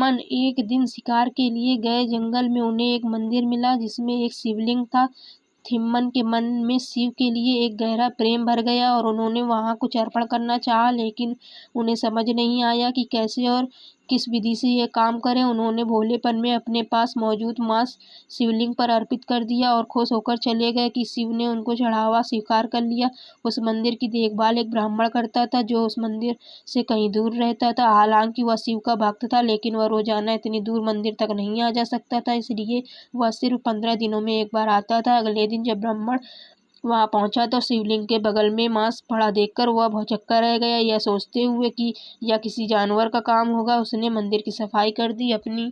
थिम्मन एक दिन शिकार के लिए गए जंगल में। उन्हें एक मंदिर मिला जिसमें एक शिवलिंग था। थिम्मन के मन में शिव के लिए एक गहरा प्रेम भर गया और उन्होंने वहां कुछ अर्पण करना चाहा, लेकिन उन्हें समझ नहीं आया कि कैसे और किस विधि से यह काम करें। उन्होंने भोलेपन में अपने पास मौजूद मांस शिवलिंग पर अर्पित कर दिया और खुश होकर चले गए कि शिव ने उनको चढ़ावा स्वीकार कर लिया। उस मंदिर की देखभाल एक ब्राह्मण करता था जो उस मंदिर से कहीं दूर रहता था। हालांकि वह शिव का भक्त था, लेकिन वह रोजाना इतनी दूर मंदिर तक नहीं आ जा सकता था, इसलिए वह सिर्फ 15 दिनों में एक बार आता था। अगले दिन जब ब्राह्मण वहां पहुंचा तो शिवलिंग के बगल में मांस पड़ा देखकर वह भौचक्का रह गया, यह सोचते हुए कि यह किसी जानवर का काम होगा। उसने मंदिर की सफाई कर दी, अपनी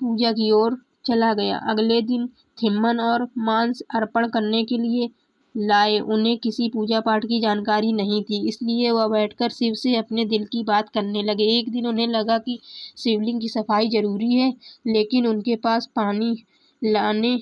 पूजा की ओर चला गया। अगले दिन थिम्मन और मांस अर्पण करने के लिए लाए। उन्हें किसी पूजा पाठ की जानकारी नहीं थी, इसलिए वह बैठकर शिव से अपने दिल की बात करने लगे। एक दिन उन्हें लगा कि शिवलिंग की सफाई जरूरी है, लेकिन उनके पास पानी लाने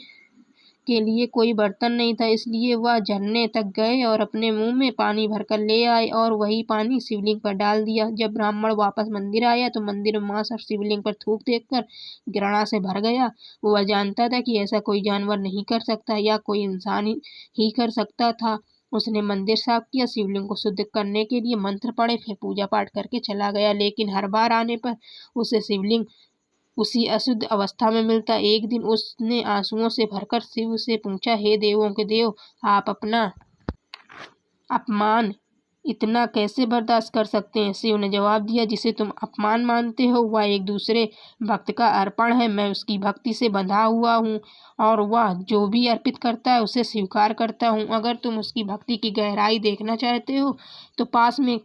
के लिए कोई बर्तन नहीं था, इसलिए वह झरने तक गए और अपने मुंह में पानी भरकर ले आए और वही पानी शिवलिंग पर डाल दिया। जब ब्राह्मण वापस मंदिर आया तो मंदिर में मांस और शिवलिंग पर थूक देखकर घृणा से भर गया। वह जानता था कि ऐसा कोई जानवर नहीं कर सकता या कोई इंसान ही कर सकता था। उसने मंदिर साफ किया, शिवलिंग को शुद्ध करने के लिए मंत्र पढ़े, फिर पूजा पाठ करके चला गया, लेकिन हर बार आने पर उसे शिवलिंग उसी अशुद्ध अवस्था में मिलता। एक दिन उसने आंसुओं से भरकर शिव से पूछा, हे देवों के देव, आप अपना अपमान इतना कैसे बर्दाश्त कर सकते हैं? शिव ने जवाब दिया, जिसे तुम अपमान मानते हो वह एक दूसरे भक्त का अर्पण है। मैं उसकी भक्ति से बंधा हुआ हूँ और वह जो भी अर्पित करता है उसे स्वीकार करता हूँ। अगर तुम उसकी भक्ति की गहराई देखना चाहते हो तो पास में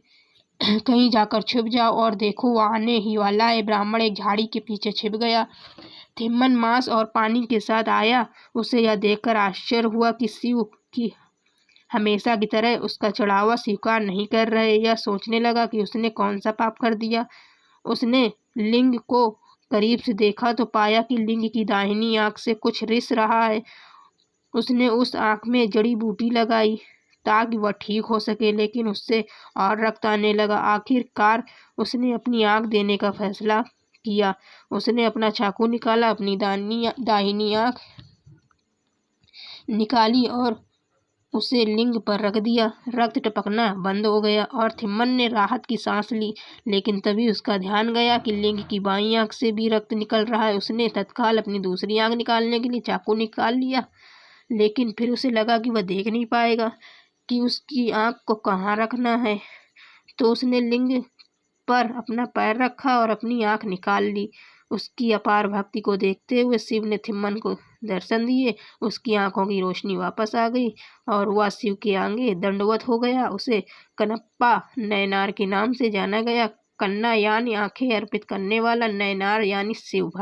कहीं जाकर छुप जाओ और देखो, वह आने ही वाला है। ब्राह्मण एक झाड़ी के पीछे छिप गया। थिम्मन मांस और पानी के साथ आया। उसे यह देखकर आश्चर्य हुआ कि शिव की हमेशा की तरह उसका चढ़ावा स्वीकार नहीं कर रहे। यह सोचने लगा कि उसने कौन सा पाप कर दिया। उसने लिंग को करीब से देखा तो पाया कि लिंग की दाहिनी आंख से कुछ रिस रहा है। उसने उस आंख में जड़ी बूटी लगाई ताकि वह ठीक हो सके, लेकिन उससे और रक्त आने लगा। आखिरकार उसने अपनी आंख देने का फैसला किया। उसने अपना चाकू निकाला, अपनी दाहिनी आंख निकाली और उसे लिंग पर रख दिया। रक्त टपकना बंद हो गया और थिम्मन ने राहत की सांस ली, लेकिन तभी उसका ध्यान गया कि लिंग की बाईं आंख से भी रक्त निकल रहा है। उसने तत्काल अपनी दूसरी आंख निकालने के लिए चाकू निकाल लिया, लेकिन फिर उसे लगा कि वह देख नहीं पाएगा कि उसकी आंख को कहाँ रखना है। तो उसने लिंग पर अपना पैर रखा और अपनी आंख निकाल ली। उसकी अपार भक्ति को देखते हुए शिव ने थिम्मन को दर्शन दिए। उसकी आंखों की रोशनी वापस आ गई और वह शिव के आगे दंडवत हो गया। उसे कनप्पा नयनार के नाम से जाना गया। कन्ना यानी आंखें अर्पित करने वाला, नयनार यानी शिव।